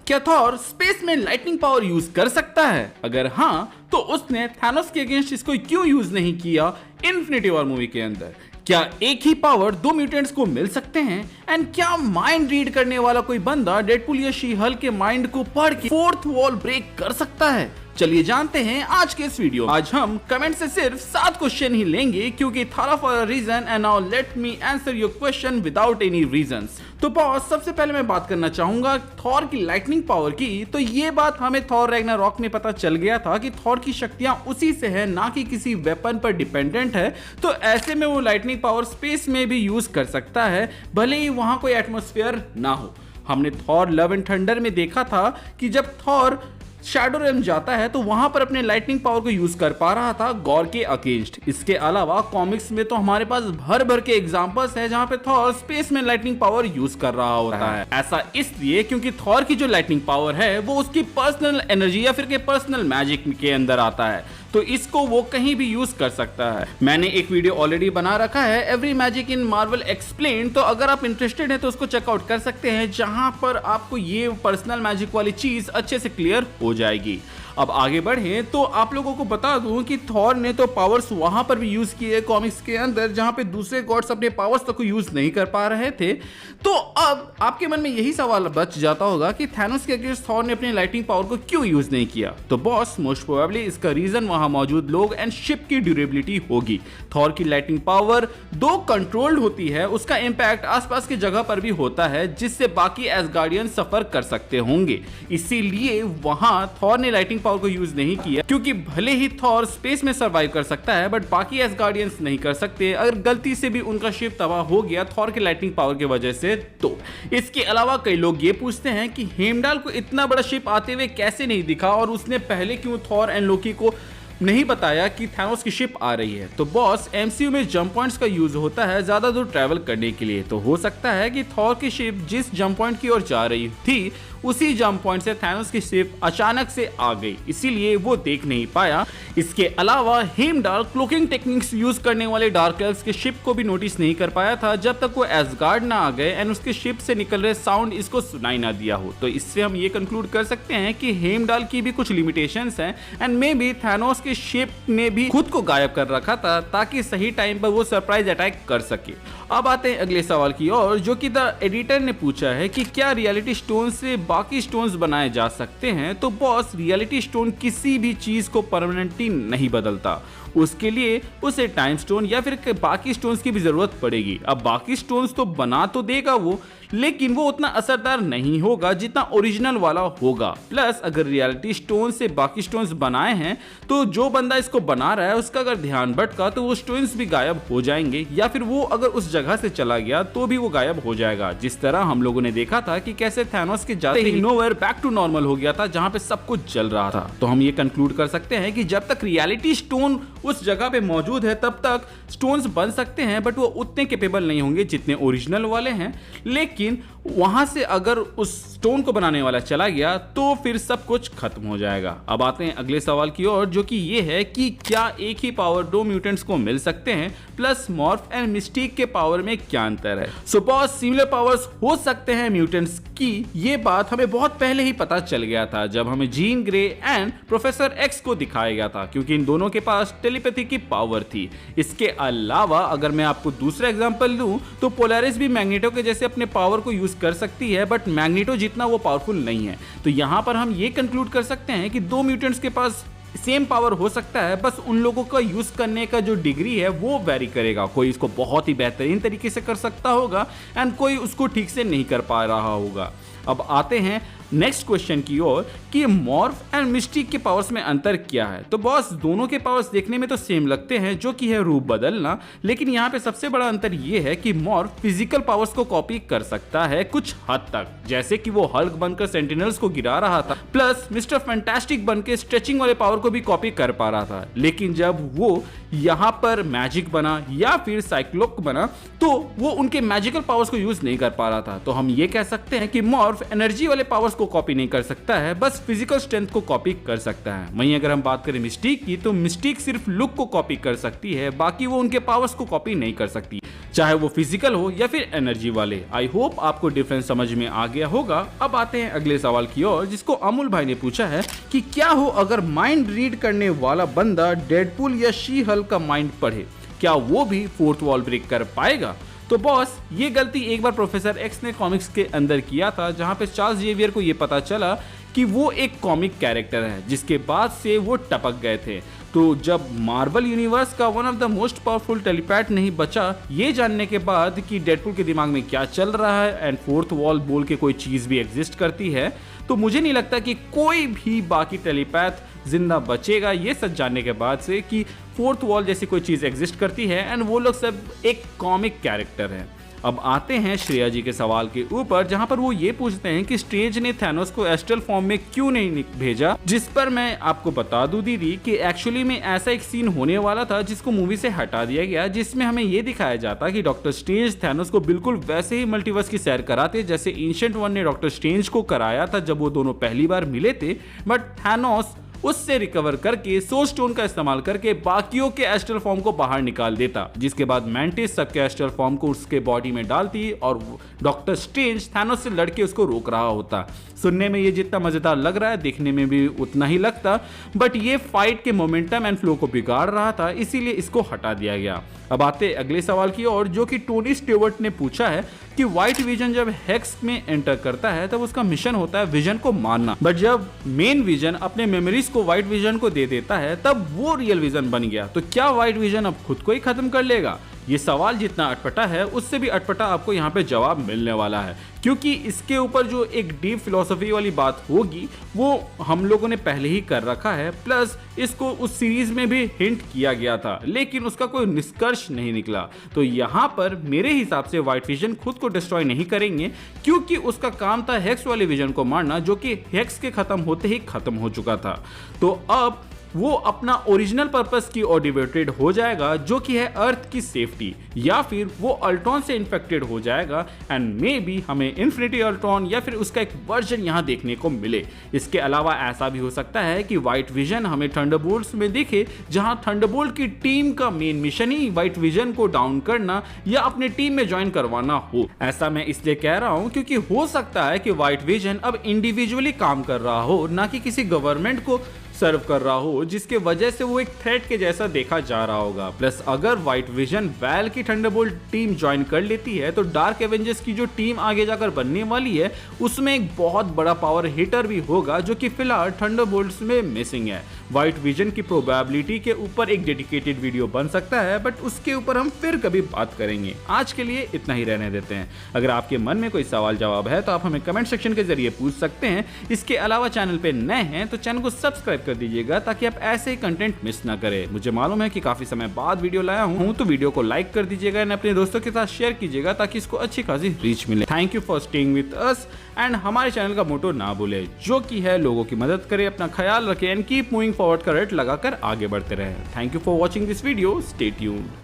क्या Thor space में lightning power use कर सकता है? अगर हाँ, तो उसने थैनोस के अगेंस्ट इसको क्यों यूज नहीं किया इन्फिनिटी वॉर मूवी के अंदर? क्या एक ही पावर दो म्यूटेंट्स को मिल सकते हैं? एंड क्या माइंड रीड करने वाला कोई बंदा डेडपूल या शी हल्क के माइंड को पढ़ के फोर्थ वॉल ब्रेक कर सकता है? चलिए जानते हैं आज के इस वीडियो। आज हम कमेंट से सिर्फ 7 क्वेश्चन ही लेंगे क्योंकि थॉर for a reason and now let me answer your question without any reasons. तो बॉस, सबसे पहले मैं बात करना चाहूंगा थॉर की लाइटनिंग पावर की। तो ये बात हमें थॉर रैग्नारॉक में पता चल गया था कि थॉर की शक्तियां उसी से है, ना कि किसी वेपन पर डिपेंडेंट है। तो ऐसे में वो लाइटनिंग पावर स्पेस में भी यूज कर सकता है, भले ही वहां कोई एटमॉस्फेयर ना हो। हमने थॉर लव एंड थंडर में देखा था कि जब थॉर शैडो रेल्म जाता है तो वहां पर अपने लाइटनिंग पावर को यूज कर पा रहा था गॉर के अगेंस्ट। इसके अलावा कॉमिक्स में तो हमारे पास भर भर के एग्जांपल्स है जहां पे थॉर स्पेस में लाइटनिंग पावर यूज कर रहा होता है। ऐसा इसलिए क्योंकि थॉर की जो लाइटनिंग पावर है वो उसकी पर्सनल एनर्जी या फिर के पर्सनल मैजिक के अंदर आता है, तो इसको वो कहीं भी यूज कर सकता है। मैंने एक वीडियो ऑलरेडी बना रखा है, एवरी मैजिक इन मार्वल एक्सप्लेन, तो अगर आप इंटरेस्टेड हैं तो उसको चेकआउट कर सकते हैं, जहां पर आपको ये पर्सनल मैजिक वाली चीज अच्छे से क्लियर हो जाएगी। अब आगे बढ़े तो आप लोगों को बता दूं कि थॉर ने तो पावर्स वहां पर भी यूज किए कॉमिक्स के अंदर जहां पे दूसरे गॉड्स अपने पावर्स तक को यूज नहीं कर पा रहे थे। तो अब आपके मन में यही सवाल बच जाता होगा कि थैनोस के अगेंस्ट थॉर ने अपनी लाइटनिंग पावर को क्यों यूज नहीं किया? तो बॉस, मोस्ट प्रोबेबली इसका रीजन वहां मौजूद लोग एंड शिप की ड्यूरेबिलिटी होगी। थॉर की लाइटनिंग पावर दो कंट्रोल्ड होती है, उसका इंपैक्ट आसपास की जगह पर भी होता है जिससे बाकी एसगार्डियन सफर कर सकते होंगे। इसीलिए वहां थॉर ने लाइटनिंग पावर को यूज नहीं किया, क्योंकि भले ही थॉर स्पेस में सरवाइव कर सकता है बट बाकी एसगार्डियंस नहीं कर सकते। अगर गलती से भी उनका शिप तबाह हो गया थॉर के लाइटनिंग पावर की वजह से तो। इसके अलावा कई लोग ये पूछते हैं कि हेमडाल को इतना बड़ा शिप आते हुए कैसे नहीं दिखा और उसने पहले क्यों थॉर एंड लोकी को नहीं बताया कि थैनोस की शिप आ रही है? तो बॉस, एमसीयू में जंप पॉइंट्स का यूज होता है ज्यादा दूर ट्रैवल करने के लिए, तो हो सकता है कि थॉर की शिप जिस जंप पॉइंट की ओर जा रही थी उसी जंप पॉइंट से थैनोस की शिप अचानक से आ गई, इसीलिए वो देख नहीं पाया। इसके अलावा हेमडाल क्लोकिंग टेक्निक्स यूज करने वाले डार्क एल्व्स के शिप को भी नोटिस नहीं कर पाया था जब तक वो एसगार्ड ना आ गए एंड उसके शिप से निकल रहे साउंड इसको सुनाई ना दिया हो। तो इससे हम ये कंक्लूड कर सकते हैं कि हेमडाल की भी कुछ लिमिटेशंस हैं एंड मे बी थैनोस के शिप ने भी खुद को गायब कर रखा था ताकि सही टाइम पर वो सरप्राइज अटैक कर सके। अब आते हैं अगले सवाल की ओर, जो कि द एडिटर ने पूछा है कि क्या रियलिटी स्टोन से बाकी स्टोन्स बनाए जा सकते हैं? तो बॉस, रियलिटी स्टोन किसी भी चीज को परमानेंटली नहीं बदलता, उसके लिए उसे टाइम स्टोन या फिर बाकी स्टोन्स की भी जरूरत पड़ेगी। अब बाकी स्टोन्स तो बना तो देगा वो, लेकिन वो उतना असरदार नहीं होगा जितना ओरिजिनल वाला होगा। प्लस अगर रियलिटी स्टोन से बाकी स्टोन्स बनाए हैं तो जो बंदा इसको बना रहा है उसका अगर ध्यान भटका तो वो स्टोन्स भी गायब हो जाएंगे, या फिर वो अगर उस जगह से चला गया तो भी वो गायब हो जाएगा। जिस तरह हम लोगों ने देखा था कि कैसे थैनोस के जाते ही नोवेयर बैक टू नॉर्मल हो गया था जहां पे सब कुछ जल रहा था। तो हम ये कंक्लूड कर सकते हैं कि जब तक रियलिटी स्टोन उस जगह पे मौजूद है तब तक स्टोन्स बन सकते हैं, बट वो उतने कैपेबल नहीं होंगे जितने ओरिजिनल वाले हैं। लेकिन वहां से अगर उस स्टोन को बनाने वाला चला गया तो फिर सब कुछ खत्म हो जाएगा। अब आते हैं अगले सवाल की ओर, जो कि ये है कि क्या एक ही पावर दो म्यूटेंट्स को मिल सकते हैं? प्लस मॉर्फ एंड मिस्टीक के पावर में क्या अंतर है? सो बॉस, सिमिलर पावर्स हो सकते हैं म्यूटेंट्स की, ये बात हमें बहुत पहले ही पता चल गया था जब हमें Jean Grey and professor x को दिखाया गया था, क्योंकि इन दोनों के पास टेलीपैथी की पावर थी। इसके अलावा अगर मैं आपको दूसरा एग्जांपल दूं तो पोलैरिस भी मैग्नेटो के जैसे अपने पावर को यूज कर सकती है, बट मैग्नेटो जितना वो पावरफुल नहीं है। तो यहां पर हम ये कंक्लूड कर सकते हैं कि दो म्यूटेंट्स के पास सेम पावर हो सकता है, बस उन लोगों का यूज करने का जो डिग्री है वो वेरी करेगा। कोई इसको बहुत ही बेहतरीन तरीके से कर सकता होगा एंड कोई उसको ठीक से नहीं कर पा रहा होगा। अब आते हैं नेक्स्ट क्वेश्चन की ओर कि मॉर्फ एंड मिस्टिक के पावर्स में अंतर क्या है? तो बॉस, दोनों के पावर्स देखने में तो सेम लगते हैं, जो कि है रूप बदलना, लेकिन यहाँ पे सबसे बड़ा अंतर ये है कि मॉर्फ फिजिकल पावर्स को कॉपी कर सकता है कुछ हद तक, जैसे कि वो हल्क बनकर सेंटिनल्स को गिरा रहा था, प्लस मिस्टर फैंटास्टिक बनकर स्ट्रेचिंग वाले पावर को भी कॉपी कर पा रहा था। लेकिन जब वो यहाँ पर मैजिक बना या फिर साइक्लोप बना तो वो उनके मैजिकल पावर्स को यूज नहीं कर पा रहा था। तो हम ये कह सकते हैं कि मॉर्फ एनर्जी वाले पावर्स को कॉपी नहीं कर सकता है, बस फिजिकल स्ट्रेंथ को कॉपी कर सकता है। वहीं अगर हम बात करें मिस्टीक की, तो मिस्टीक सिर्फ लुक को कॉपी कर सकती है, बाकी वो उनके पावर्स को कॉपी नहीं कर सकती। चाहे वो फिजिकल हो या फिर एनर्जी वाले। आई होप आपको डिफरेंस समझ में आ गया होगा। अब आते हैं अगले सवाल की ओर, जिसको अमूल भाई ने पूछा है कि क्या हो अगर माइंड रीड करने वाला बंदा डेडपुल या शी हल्क का माइंड पढ़े, क्या वो भी फोर्थ वॉल ब्रेक कर पाएगा? तो बॉस, ये गलती एक बार प्रोफेसर एक्स ने कॉमिक्स के अंदर किया था, जहां पे चार्ल्स जेवियर को ये पता चला कि वो एक कॉमिक कैरेक्टर है, जिसके बाद से वो टपक गए थे। तो जब मार्वल यूनिवर्स का one of the most powerful telepath नहीं बचा, ये जानने के बाद कि डेडपुल के दिमाग में क्या चल रहा है एंड फोर्थ वॉल बोल के कोई चीज़ भी एग्जिस्ट करती है, तो मुझे नहीं लगता कि कोई भी बाकी टेलीपैथ जिंदा बचेगा ये सच जानने के बाद से कि फोर्थ वॉल जैसी कोई चीज़ एग्जिस्ट करती है एंड वो लोग सब एक कॉमिक कैरेक्टर है। अब आते हैं श्रेया जी के सवाल के ऊपर, जहां पर वो ये पूछते हैं कि स्ट्रेंज ने थैनोस को एस्ट्रल फॉर्म में क्यों नहीं भेजा, जिस पर मैं आपको बता दूं दीदी कि एक्चुअली में ऐसा एक सीन होने वाला था जिसको मूवी से हटा दिया गया, जिसमें हमें ये दिखाया जाता कि डॉक्टर स्ट्रेंज थैनोस को बिल्कुल वैसे ही मल्टीवर्स की सैर कराते जैसे एंशिएंट वन ने डॉक्टर स्ट्रेंज को कराया था जब वो दोनों पहली बार मिले थे। बट थैनोस उससे रिकवर करके सोल स्टोन का इस्तेमाल करके बाकियों के एस्ट्रल फॉर्म को बाहर निकाल देता, जिसके बाद मैंटिस सबके एस्ट्रल फॉर्म को उसके बॉडी में डालती और डॉक्टर स्ट्रेंज थैनोस से लड़के उसको रोक रहा होता। सुनने में ये जितना मजेदार लग रहा है देखने में भी उतना ही लगता, बट ये फाइट के मोमेंटम एंड फ्लो को बिगाड़ रहा था, इसीलिए इसको हटा दिया गया। अब आते अगले सवाल की ओर, जो कि टोनी स्टीवर्ट ने पूछा है कि व्हाइट विजन जब हेक्स में एंटर करता है तब उसका मिशन होता है विजन को मारना, बट जब मेन विजन अपने मेमोरीज को व्हाइट विजन को दे देता है तब वो रियल विजन बन गया। तो क्या व्हाइट विजन अब खुद को ही खत्म कर लेगा? ये सवाल जितना अटपटा है उससे भी अटपटा आपको यहाँ पे जवाब मिलने वाला है, क्योंकि इसके ऊपर जो एक डीप फिलोसफी वाली बात होगी वो हम लोगों ने पहले ही कर रखा है, प्लस इसको उस सीरीज में भी हिंट किया गया था, लेकिन उसका कोई निष्कर्ष नहीं निकला। तो यहाँ पर मेरे हिसाब से व्हाइट विजन खुद को डिस्ट्रॉय नहीं करेंगे, क्योंकि उसका काम था हेक्स वाले विजन को मारना, जो कि हेक्स के खत्म होते ही खत्म हो चुका था। तो अब वो अपना ओरिजिनल पर्पस की ओर डिवोटेड हो जाएगा, जो कि है अर्थ की सेफ्टी, या फिर वो अल्ट्रॉन से इन्फेक्टेड हो जाएगा एंड मे बी हमें इन्फिनिटी अल्ट्रॉन या फिर उसका एक वर्जन यहाँ देखने को मिले। इसके अलावा ऐसा भी हो सकता है कि व्हाइट विजन हमें थंडरबोल्ट्स में दिखे, जहां थंडरबोल्ट की टीम का मेन मिशन ही व्हाइट विजन को डाउन करना या अपने टीम में ज्वाइन करवाना हो। ऐसा मैं इसलिए कह रहा हूं क्योंकि हो सकता है कि व्हाइट विजन अब इंडिविजुअली काम कर रहा हो, ना कि किसी गवर्नमेंट को सर्व कर रहा हो, जिसके वजह से वो एक थ्रेट के जैसा देखा जा रहा होगा। प्लस अगर व्हाइट विजन वैल की थंडरबोल्ट टीम ज्वाइन कर लेती है तो डार्क एवेंजर्स की जो टीम आगे जाकर बनने वाली है उसमें एक बहुत बड़ा पावर हिटर भी होगा, जो कि फिलहाल थंडरबोल्ट्स में मिसिंग है। व्हाइट विजन की प्रोबेबिलिटी के ऊपर एक डेडिकेटेड वीडियो बन सकता है, बट उसके ऊपर हम फिर कभी बात करेंगे। आज के लिए इतना ही रहने देते हैं। अगर आपके मन में कोई सवाल जवाब है तो आप हमें कमेंट सेक्शन के जरिए पूछ सकते हैं। इसके अलावा चैनल पे नए हैं तो चैनल को सब्सक्राइब कर दीजिएगा ताकि आप ऐसे ही कंटेंट मिस ना करें। मुझे मालूम है कि काफी समय बाद वीडियो लाया हूं, तो वीडियो को लाइक कर दीजिएगा एंड अपने दोस्तों के साथ शेयर कीजिएगा ताकि इसको अच्छी खासी रीच मिले। Thank you for staying with us and हमारे चैनल का मोटो ना भूले, जो कि है लोगों की मदद करें, अपना ख्याल रखें एंड कीप मूविंग फॉरवर्ड का रेट लगाकर आगे बढ़ते रहे। Thank you for watching this video, stay tuned.